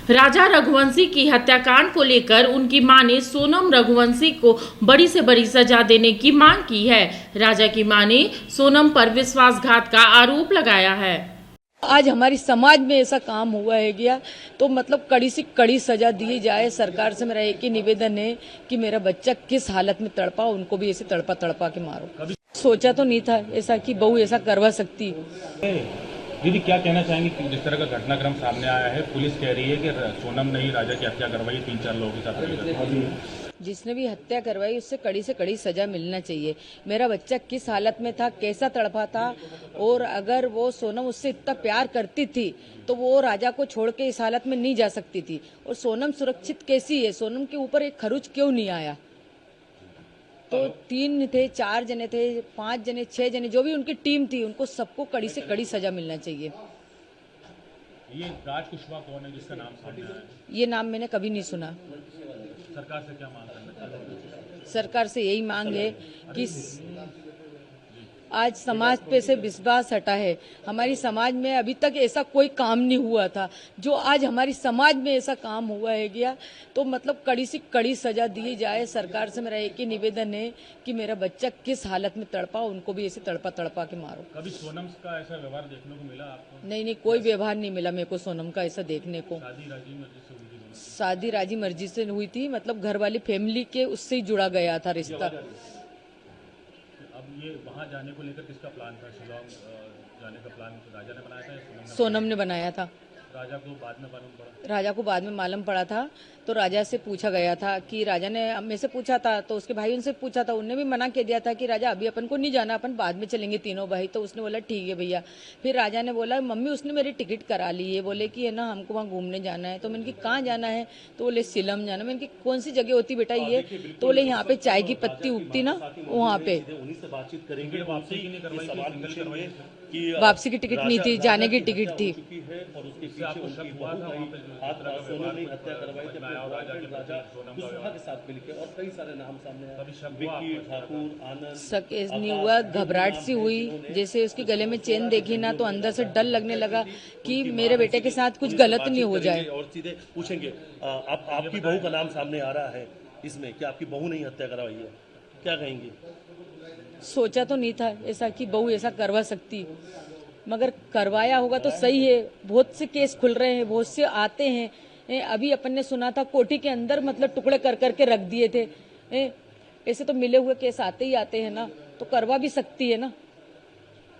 राजा रघुवंशी की हत्याकांड को लेकर उनकी मां ने सोनम रघुवंशी को बड़ी से बड़ी सजा देने की मांग की है। राजा की मां ने सोनम पर विश्वासघात का आरोप लगाया है। आज हमारी समाज में ऐसा काम हुआ है गया तो मतलब कड़ी से कड़ी सजा दी जाए। सरकार से मेरा एक ही निवेदन है कि मेरा बच्चा किस हालत में तड़पा, उनको भी ऐसे तड़पा तड़पा के मारो। सोचा तो नहीं था ऐसा कि बहू ऐसा करवा सकती। दीदी क्या कहना चाहेंगे कि जिस तरह का घटनाक्रम सामने आया है, पुलिस कह रही है कि सोनम ने ही राजा की हत्या करवाई, 3-4 लोगों के साथ। जिसने भी हत्या करवाई उससे कड़ी से कड़ी सजा मिलना चाहिए। मेरा बच्चा किस हालत में था, कैसा तड़पा था, और अगर वो सोनम उससे इतना प्यार करती थी तो वो राजा को छोड़ के इस हालत में नहीं जा सकती थी। और सोनम सुरक्षित कैसी है, सोनम के ऊपर एक खरोच क्यों नहीं आया? तो 3 थे, 4 जने थे, 5 जने, 6 जने, जो भी उनकी टीम थी, उनको सबको कड़ी से कड़ी सजा मिलना चाहिए। ये राज कुशवाहा कौन है जिसका नाम सामने आया है? ये नाम मैंने कभी नहीं सुना। सरकार से क्या मांग करना चाहते हैं? सरकार से यही मांग है कि आज समाज पे से विश्वास हटा है। हमारी समाज में अभी तक ऐसा कोई काम नहीं हुआ था, जो आज हमारी समाज में ऐसा काम हुआ है गया तो मतलब कड़ी से कड़ी सजा दी जाए। सरकार से मेरा एक ही निवेदन है कि मेरा बच्चा किस हालत में तड़पा, उनको भी ऐसे तड़पा तड़पा के मारो। कभी सोनम का ऐसा व्यवहार देखने को मिला आपको? नहीं, कोई व्यवहार नहीं मिला मेरे को सोनम का ऐसा देखने को। शादी राजी मर्जी से हुई थी, मतलब घर वाली फैमिली के उससे ही जुड़ा गया था रिश्ता। अब ये वहाँ जाने को लेकर किसका प्लान था? शिलोंग जाने का प्लान राजा ने बनाया था या सोनम ने बनाया था? राजा को बाद में मालूम पड़ा? राजा को बाद में मालूम पड़ा था, तो राजा से पूछा गया था कि राजा ने मेरे से पूछा था, तो उसके भाई उनसे पूछा था, उनने भी मना कर दिया था कि राजा अभी अपन को नहीं जाना, अपन बाद में चलेंगे तीनों भाई। तो उसने बोला ठीक है भैया। फिर राजा ने बोला मम्मी उसने मेरी टिकट करा ली है, बोले कि है ना हमको वहाँ घूमने जाना है। तो मैंने कि कहाँ जाना है? तो बोले शिलम जाना। मैंने कि कौन सी जगह होती बेटा ये? तो बोले यहाँ पे चाय की पत्ती उगती ना, वहाँ पे। वापसी की टिकट नहीं थी, जाने की टिकट थी। शक नहीं हुआ, घबराहट सी हुई। जैसे उसके गले में चेन देखी ना तो अंदर से डर लगने लगा कि मेरे बेटे के साथ कुछ गलत नहीं हो जाए। और सीधे पूछेंगे, आपकी बहू का नाम सामने आ रहा है इसमें, क्या आपकी बहू ने ही हत्या करवाई है? क्या कहेंगे? सोचा तो नहीं था ऐसा कि बहू ऐसा करवा सकती, मगर करवाया होगा तो सही है। बहुत से केस खुल रहे हैं, बहुत से आते हैं। अभी अपन ने सुना था कोठी के अंदर मतलब टुकड़े कर करके रख दिए थे। ऐसे तो मिले हुए केस आते ही आते हैं ना, तो करवा भी सकती है ना।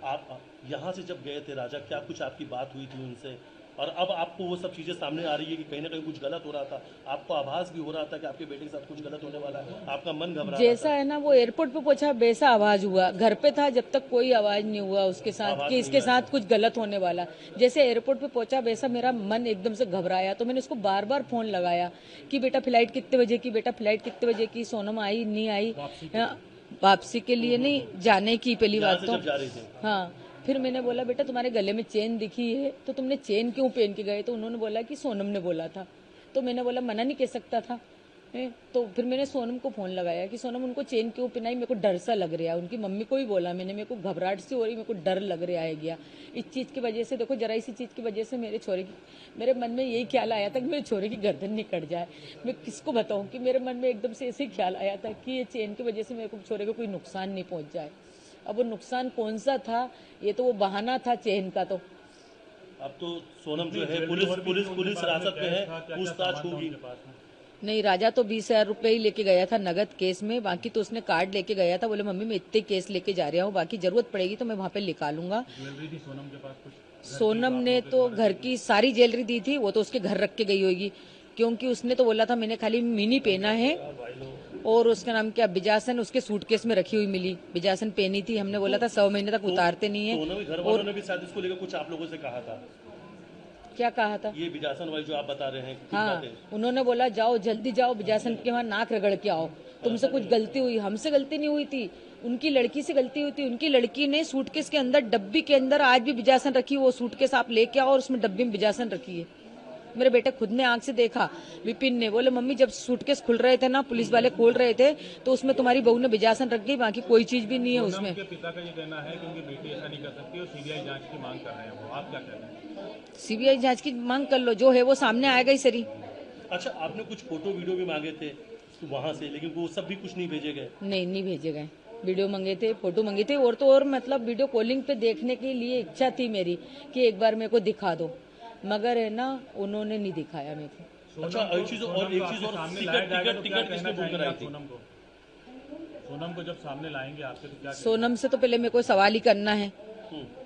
आप यहाँ से जब गए थे राजा, क्या कुछ आपकी बात हुई थी उनसे? और अब आपको वो सब चीजें सामने आ रही है कि कहीं ना कहीं कुछ गलत हो रहा था, आपको आभास भी हो रहा था कि आपके बेटे के साथ कुछ गलत होने वाला है, आपका मन घबरा जैसा है ना वो एयरपोर्ट पे पहुंचा वैसा आवाज हुआ। घर पे था जब तक कोई आवाज नहीं हुआ उसके साथ कि इसके साथ कुछ गलत होने वाला। जैसे एयरपोर्ट पे पहुंचा वैसा मेरा मन एकदम से घबराया। तो मैंने उसको बार बार फोन लगाया कि बेटा फ्लाइट कितने बजे की, बेटा फ्लाइट कितने बजे की? सोनम आई नहीं आई? वापसी के लिए नहीं, जाने की पहली बात तो। हाँ, फिर मैंने बोला बेटा तुम्हारे गले में चेन दिखी है तो तुमने चेन क्यों पहन के गए? तो उन्होंने बोला कि सोनम ने बोला था। तो मैंने बोला मना नहीं कह सकता था। तो फिर मैंने सोनम को फोन लगाया कि सोनम उनको चेन क्यों पहनाई? मेरे को डर सा लग रहा है। उनकी मम्मी को भी बोला मैंने, मेरे को घबराहट सी हो रही, मेरे को डर लग रहा है गया इस चीज की वजह से। देखो जरा इसी चीज की वजह से मेरे मन में यही ख्याल आया था कि मेरे छोरे की गर्दन नहीं कट जाए। मैं किसको बताऊं कि मेरे मन में एकदम से ऐसे ख्याल आया था कि ये चेन की वजह से मेरे को छोरे को कोई नुकसान नहीं पहुंच जाए। अब वो नुकसान कौन सा था? ये तो वो बहाना था चेन का। तो अब तो सोनम जो है पुलिस हिरासत में है, पूछताछ होगी। नहीं, राजा तो 20,000 रुपए ही लेके गया था नगद केस में, बाकी तो उसने कार्ड लेके गया था। बोले मम्मी मैं इतने केस लेके जा रहा हूँ, बाकी जरूरत पड़ेगी तो मैं वहाँ पे निकालूंगा। ज्वेलरी थी सोनम के पास कुछ? सोनम ने तो घर की सारी ज्वेलरी दी थी, वो तो उसके घर रख के गई होगी, क्योंकि उसने तो बोला था मैंने खाली मिनी पहना है। और उसका नाम क्या, बिजासन उसके सूटकेस में रखी हुई मिली, बिजासन पहनी थी। हमने बोला था 100 महीने तक उतारते नहीं है। और ने भी शायद इसको लेकर कुछ आप लोगों से कहा था? क्या कहा था? ये बिजासन वाली जो आप बता रहे हैं। हाँ, उन्होंने बोला जाओ जल्दी जाओ बिजासन के वहाँ नाक रगड़ के आओ, तुमसे कुछ गलती हुई। हमसे गलती नहीं हुई थी, उनकी लड़की से गलती हुई थी। उनकी लड़की ने सूटकेस के अंदर, डब्बी के अंदर आज भी बिजासन रखी, वो सूटकेस आप लेके आओ और उसमें डब्बी में बिजासन रखी है। मेरे बेटे खुद ने आंख से देखा। विपिन ने बोले मम्मी जब सूटकेस खुल रहे थे ना, पुलिस वाले खोल रहे थे, तो उसमें तुम्हारी बहू ने बिजासन रख गई, बाकी कोई चीज भी नहीं है उसमें। उनके पिता का ये कहना है कि उनकी बेटी ऐसा नहीं कर सकती और सीबीआई जांच की मांग कर रहे हैं वो, आप क्या कह रहे हैं? सीबीआई जांच की मांग कर लो, जो है वो सामने आएगा ही सरी। अच्छा, आपने कुछ फोटो वीडियो भी मांगे थे वहाँ से, लेकिन वो सब भी कुछ नहीं भेजे गए। नहीं भेजे गए। वीडियो मंगे थे, फोटो मंगे थे, और तो और मतलब वीडियो कॉलिंग पे देखने के लिए इच्छा थी मेरी कि एक बार मेरे को दिखा दो, मगर है ना उन्होंने नहीं दिखाया मेरे को। अच्छा, एक चीज और टिकट किसने बुक कराई थी? सोनम को जब सामने लाएंगे आपके तो क्या? सोनम से तो पहले मेरे को सवाल ही करना है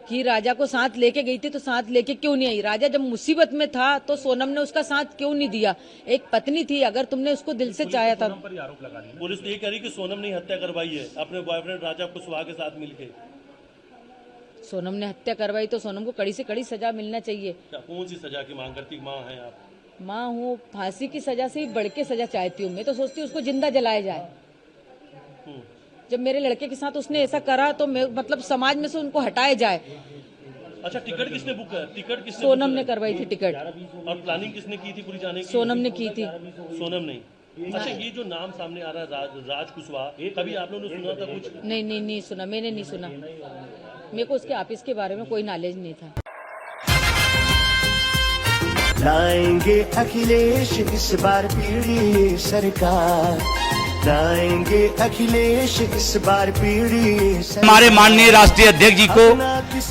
कि राजा को साथ लेके गई थी तो साथ लेके क्यों नहीं आई? राजा जब मुसीबत में था तो सोनम ने उसका साथ क्यों नहीं दिया? एक पत्नी थी, अगर तुमने उसको दिल से चाहा था। पुलिस तो ये कह रही कि सोनम ने हत्या करवाई है अपने बॉयफ्रेंड राजा कुशवाहा के साथ मिलके। सोनम ने हत्या करवाई तो सोनम को कड़ी से कड़ी सजा मिलना चाहिए। क्या कौन सी सजा की मांग करती? माँ है आप? माँ हूँ, फांसी की सजा से ही बढ़ के सजा चाहती हूँ। मैं तो सोचती हूँ उसको जिंदा जलाया जाए। जब मेरे लड़के के साथ उसने ऐसा करा तो मतलब समाज में से उनको हटाया जाए। अच्छा, टिकट किसने बुक किया? टिकट किसने? सोनम ने करवाई थी टिकट। और प्लानिंग किसने की थी पूरी जाने की? सोनम ने की थी। सोनम नहीं। अच्छा, ये जो नाम सामने आ रहा है राज कुशवाहा, कभी आप लोगों ने सुना था कुछ? नहीं सुना, मैंने नहीं सुना। मेरे को उसके ऑफिस के बारे में कोई नॉलेज नहीं था। लाएंगे अखिलेश इस बार पीढ़ी सरकार, लाएंगे अखिलेश इस बार पीढ़ी सरकार। हमारे माननीय राष्ट्रीय अध्यक्ष जी को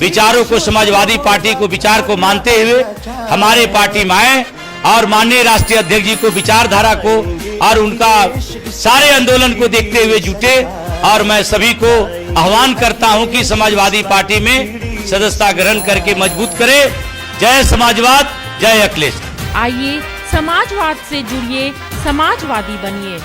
विचारों को, समाजवादी पार्टी को विचार को मानते हुए हमारे पार्टी में आए और माननीय राष्ट्रीय अध्यक्ष जी को विचारधारा को और उनका सारे आंदोलन को देखते हुए जुटे। और मैं सभी को आह्वान करता हूं कि समाजवादी पार्टी में सदस्यता ग्रहण करके मजबूत करें। जय समाजवाद, जय अखिलेश। आइए समाजवाद से जुड़िए, समाजवादी बनिए।